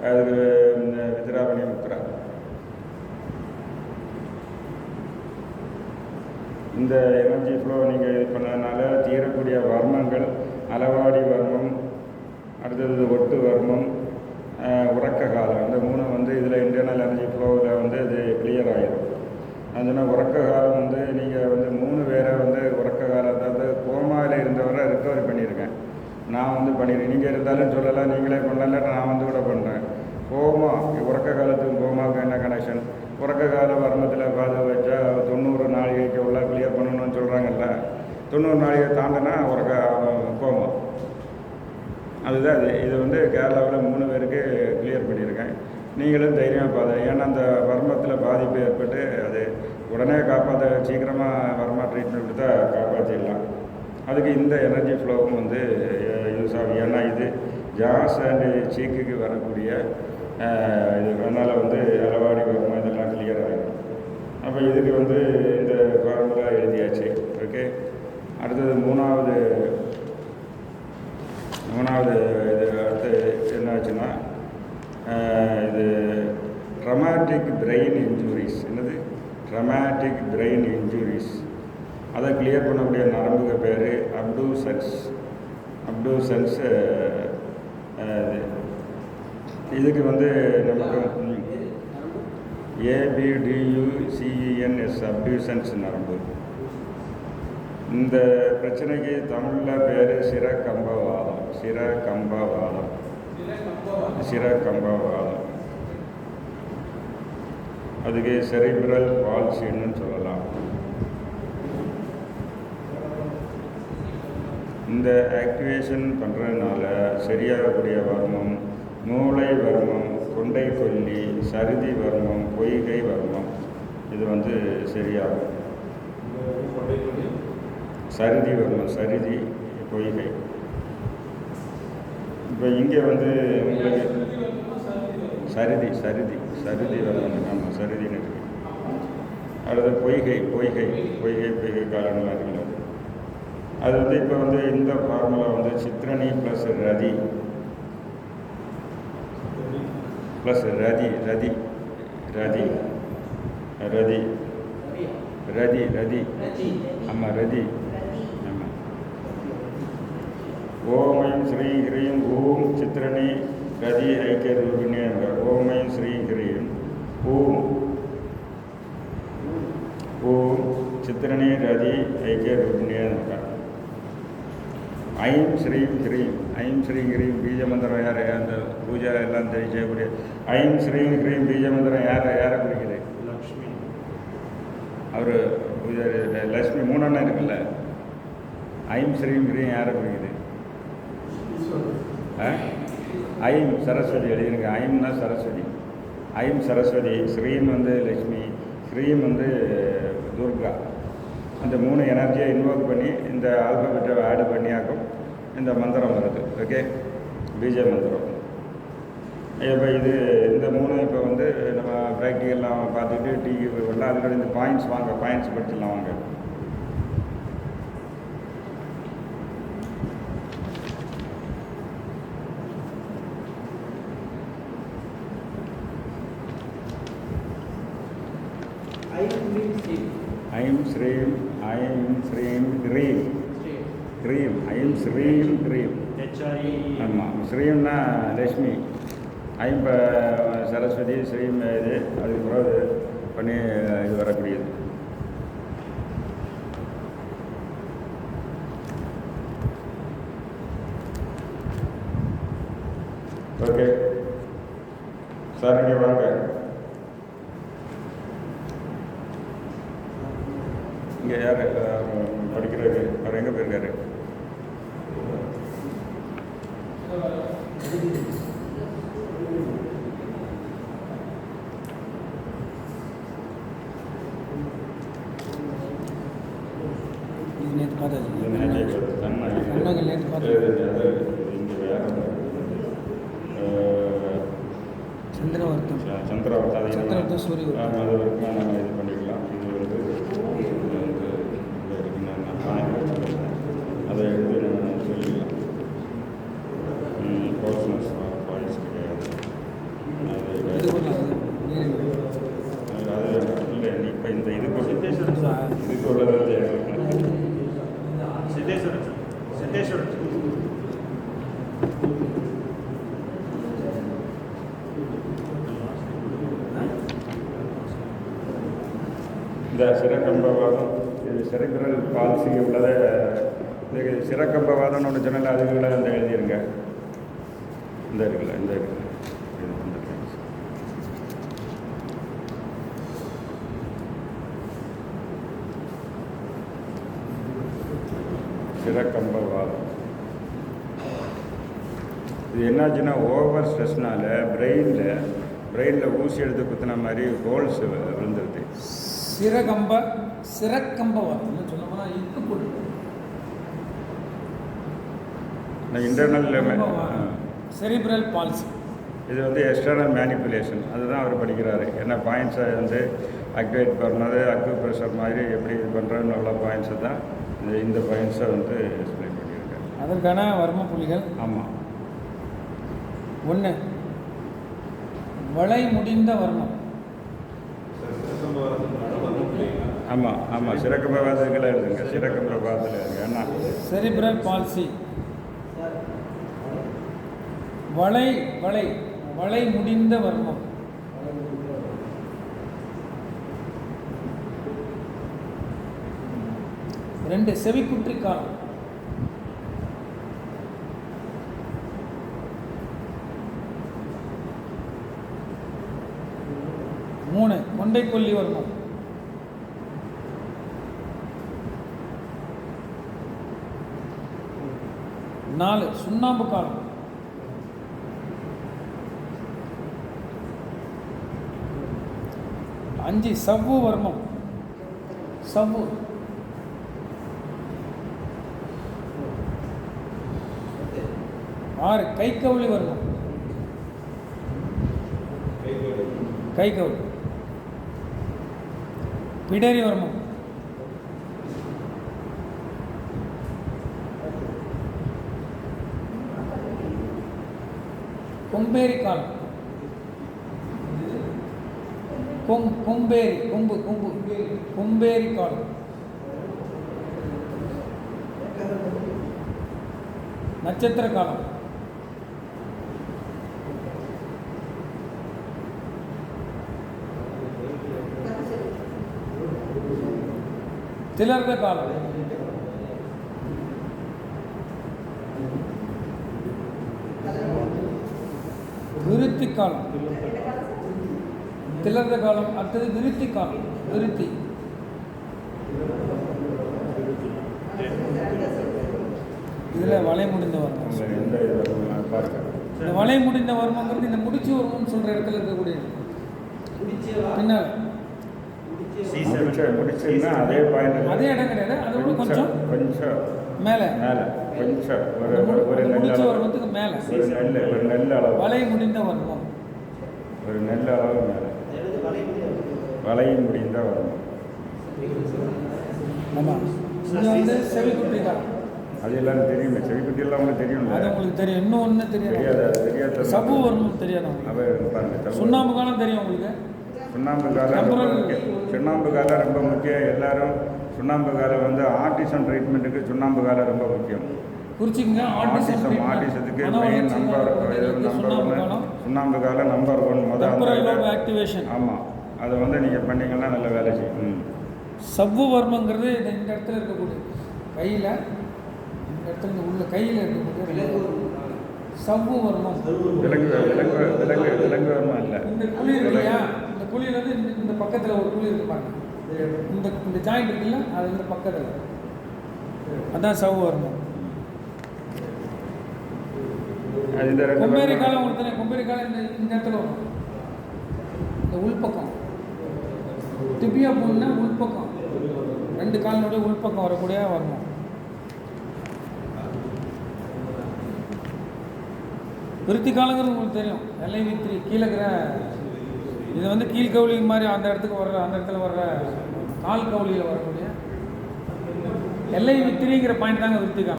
அது வித்ராபணி முத்ரா. இந்த energy flow நீங்கள் இது பண்ணதுனால தீரக்கூடிய வர்மங்கள், அளவாடி வர்மம், அடுத்தது ஒட்டு வர்மம், உறக்க காலம், இந்த மூணு வந்து இதில் இன்டர்னல் எனர்ஜி ஃப்ளோவில் வந்து இது கிளியர் ஆகிடும். அதுனா உறக்க காலம் வந்து நீங்கள் வந்து 3 பேரை வந்து உறக்க காலம், அதாவது கோமாவில் இருந்தவரை ரிக்கவரி பண்ணியிருக்கேன். நான் வந்து பண்ணியிருக்கேன். நீங்கள் இருந்தாலும் சொல்லலாம், நீங்களே பண்ணல, நான் வந்து கூட பண்ணுறேன். கோமா, உறக்க காலத்துக்கும் கோமாவுக்கு என்ன கனெக்ஷன்? உறக்க கால வர்மத்தில் பாது வச்சா 90 நாளிகைக்கு உள்ள கிளியர் பண்ணணும்னு சொல்கிறாங்கல்ல. 90 நாளிகை தாண்டினா உறக்க கோமா. அதுதான் இது வந்து கேரளாவில் 3 பேருக்கு கிளியர் பண்ணியிருக்கேன். நீங்களும் தைரியமாக பாருங்கள். ஏன்னா அந்த வர்மத்தில் பாதிப்பு ஏற்பட்டு அது உடனே காப்பாற்ற, சீக்கிரமாக வர்மா ட்ரீட்மெண்ட் கொடுத்தா காப்பாற்றிடலாம். அதுக்கு இந்த எனர்ஜி ஃப்ளோவும் வந்து யூஸ் ஆகும். ஏன்னா இது ஜாஸ் அண்டு சீக்குக்கு வரக்கூடிய இது, அதனால் வந்து அளவாடி வர்மம் இதெல்லாம் கிளியர் ஆகிடும். அப்போ இதுக்கு வந்து இந்த ஃபார்முலா எழுதியாச்சு. ஓகே, அடுத்தது மூணாவது இது அடுத்து என்ன ஆச்சுன்னா, இது ட்ரமாட்டிக் பிரெயின் இன்ஜுரிஸ். என்னது ட்ரமாட்டிக் பிரெயின் இன்ஜுரிஸ்? அதை கிளியர் பண்ணக்கூடிய நரம்புக்கு பேர் அப்டூசன்ஸ். இதுக்கு வந்து நமக்கு ABDUCENS அப்டூசன்ஸ் நரம்பு. இந்த பிரச்சனைக்கு தமிழில் பேர் சிரகம்பவாதம். அதுக்கு செரிப்ரல் பால்சின்னு சொல்லலாம். இந்த ஆக்டிவேஷன் பண்ணுறதுனால சரியாகக்கூடிய வர்மம், மூளை வர்மம், கொண்டை கொல்லி, சருதி வர்மம், பொய்கை வர்மம், இது வந்து சரியாகும். சருதி வர்மம், சருதி, பொய்கை. இப்போ இங்கே வந்து உங்களுக்கு சருதி வர்மம், ஆமாம், சருதின்னு இருக்கு. அடுத்து பொய்கை காலம்லாம் இருக்குல்ல, அது வந்து இப்போ வந்து இந்த ஃபார்முலா வந்து சித்ரணி ப்ளஸ் ரதி ஆமாம், ரதி. ஆமாம். ஓம் ஐம் ஸ்ரீ ஹ்ரீம் ஓம் சித்ரணி ரதி ஐக்கிய ரூபிணி. ஓம் ஐம் ஸ்ரீ ஹ்ரீம் ஓம் சித்ரணி ரதி ஐக்கிய ரூபிணி. ஐம் ஸ்ரீம் ஹ்ரீம் பீஜ மந்திரம் யார்? அந்த பூஜை எல்லாம் செய்யக்கூடிய ஐம் ஸ்ரீம் ஹ்ரீம் பீஜ மந்திரம் யாரை குறிக்குது? லக்ஷ்மி. அவர் பூஜை லக்ஷ்மி 3 அண்ணன் இருக்குல்ல. ஐம் ஸ்ரீம் ஹ்ரீம் யாரை குறிக்குது? ஐம் சரஸ்வதி எழுதிருங்க. ஐம்னா சரஸ்வதி. ஐம் சரஸ்வதி, ஸ்ரீம் வந்து லக்ஷ்மி, ஸ்ரீம் வந்து துர்கா. அந்த 3 எனர்ஜியை இன்வோக் பண்ணி இந்த ஆல்பபெட்டை ஆட் பண்ணியாக்கும் இந்த மந்திரம் வருது. ஓகே, பீஜ மந்திரம். இப்போ இது இந்த 3 இப்போ வந்து நம்ம ப்ராக்டிக்கல்லாம் பார்த்துட்டு டிவி வரலாம். அதுக்கப்புறம் இந்த பாயிண்ட்ஸ் படிச்சிடலாம் வாங்க. ஐம் ஸ்ரீம் ஹ்ரீம். ஆமாம், ஸ்ரீம்னா லக்ஷ்மி, ஐம் சரஸ்வதி, ஸ்ரீம் இது. அதுக்கு பிறகு பண்ணி இது வரக்கூடியது. ஓகே சார், இங்கே வாங்க. இங்கே யார் படிக்கிறாரு? அவர் எங்கே போயிருக்காரு? சந்திரவர்த்தம் சூரிய அது வரைக்கும் நம்ம இது பண்ணிக்கலாம். இது வந்து அதை எடுத்து நம்ம சொல்லிக்கலாம். பர்சனல்ஸ் பாயிண்ட்ஸ் கிடையாது. இந்த சிறக்கம்பவாதம் இது செரிப்ரல் பால்சி உள்ளதை இது சிறக்கம்பவாதம்னு ஒன்று சொன்னால அதுக்குள்ள அந்த எழுதிருங்க. இந்த இருக்குல்ல இந்த இருக்குல்ல இது வந்துருக்கேன். சிறக்கம்பவாதம் இது என்னாச்சுன்னா ஓவர் ஸ்ட்ரெஸ்னால பிரெயினில் ஊசி எடுத்து குத்தின மாதிரி ஹோல்ஸ் விழுந்துருது. சிறக்கம்பவாதம் சொன்னோம்னா இருக்கு போட்டு இன்டர்னல் செரிப்ரல் பால்சி இது வந்து எக்ஸ்டர்னல் மேனிப்புலேஷன் அதுதான் அவர் படிக்கிறாரு. என்ன பாயிண்ட்ஸை வந்து ஆக்டிவேட் பண்ணது அக்யூப்ரெஷர் மாதிரி எப்படி இது பண்ணுறதுன்னு உள்ள பாயிண்ட்ஸை தான் இந்த பாயிண்ட்ஸை வந்து எக்ஸ்பிளைன் பண்ணியிருக்காரு. அதற்கான வர்ம புள்ளிகள் ஆமாம். 1 வளை முடிந்த வர்மம். ஆமாம் ஆமாம் சிறக்கம்பவாதத்துக்குள்ள எழுதுங்க. சிறக்கம்பவாதத்தில் எழுதுங்க. ஏன்னா செரிப்ரல் பால்சி வளை முடிந்த வர்மம். ரெண்டு செவிக்குற்றி காலம். மூணு கொண்டை கொல்லி வர்மம். 4 சுண்ணாம்பு காலம். 5 சவ்வு வர்மம். சவ்வு. 6 கைக்கவுளி வர்மம். கைக்கவுளி. பிடரி வர்மம். கொம்பேரி காலம். கொம்பேரி காலம். நட்சத்திர காலம். திலர்த காலம். விருத்தி காலம். திலர்த காலம் அடுத்தது விருத்தி காலம். விருத்தி. இதில் வளை முடிந்த வர்மம். இந்த வளை முடிந்த வர்மங்கிறது இந்த முடிச்சு வர்மம்னு சொல்கிற இடத்துல இருக்கக்கூடியது. பின்னால் அதே பாயிண்ட் அதே இடம் கிடையாது. அதோட கொஞ்சம் மேலே கொஞ்சம் முடிச்ச வர்மத்துக்கு மேலே ஒரு நெல் அளவு வளை முடிந்த வர்மம். ஒரு நெல் அளவு மேலே வளை முடிந்த வர்மம். ஆமாம். இது வந்து செவிக்குட்டி காலம். அது எல்லாரும் தெரியுமே. செவிக்குட்டியெல்லாம் உங்களுக்கு தெரியும். அது உங்களுக்கு தெரியும். இன்னும் ஒன்று தெரியாது. தெரியாது. சவ்வு வர்மம் தெரியாது. பாருங்க. சுண்ணாம்பு காலம் தெரியும் உங்களுக்கு. சுண்ணாம்பு காலம் ரொம்ப முக்கியம். எல்லாரும் சுண்ணாம்பு காலம் வந்து ஆர்டிசம் ட்ரீட்மெண்ட்டுக்கு சுண்ணாம்பு காலம் ரொம்ப முக்கியம். குறிச்சிங்க. ஆர்டிசத்துக்கு மெயின் நம்பர் 1 சுண்ணாம்பு காலம் நம்பர் 1 முதல் ஆக்டிவேஷன். ஆமாம். அதை வந்து நீங்கள் பண்ணிங்கன்னா நல்ல வேலை செய்யும். சவ்வு வர்மங்கிறது இந்த இடத்துல இருக்கக்கூடிய கையில் இந்த இடத்துல உள்ள கையில் இருக்கக்கூடிய சவ்வு வர்மம். விலங்கு வர்மம் இல்லை. இந்த குழி இருக்கு இல்லையா? இந்த குழியில் வந்து இந்த பக்கத்தில் ஒரு குழி இருக்கு பாருங்க. இந்த ஜாயிண்ட் இருக்குல்ல, அது இந்த பக்கத்தில், அதான் சவ்வு வர்மம். கொம்பேரி காலம் கொடுத்தேன். கொம்பேரி காலம் இந்த இடத்துல வரும். இந்த உள்பக்கம் டிபியா போனா உள்பக்கம் 2 காலினுடைய உள்பக்கம் வரக்கூடிய வர்மம். விருத்தி காலங்கிறது உங்களுக்கு தெரியும். LIV3 கீழே இருக்கிற இது வந்து கீழ்கவுளி மாதிரி அந்த இடத்துக்கு வர்ற, அந்த இடத்துல வர்ற கால் கவுளியில் வரக்கூடிய LIV3ங்கிற பாயிண்ட் தாங்க விருத்தி காலம்.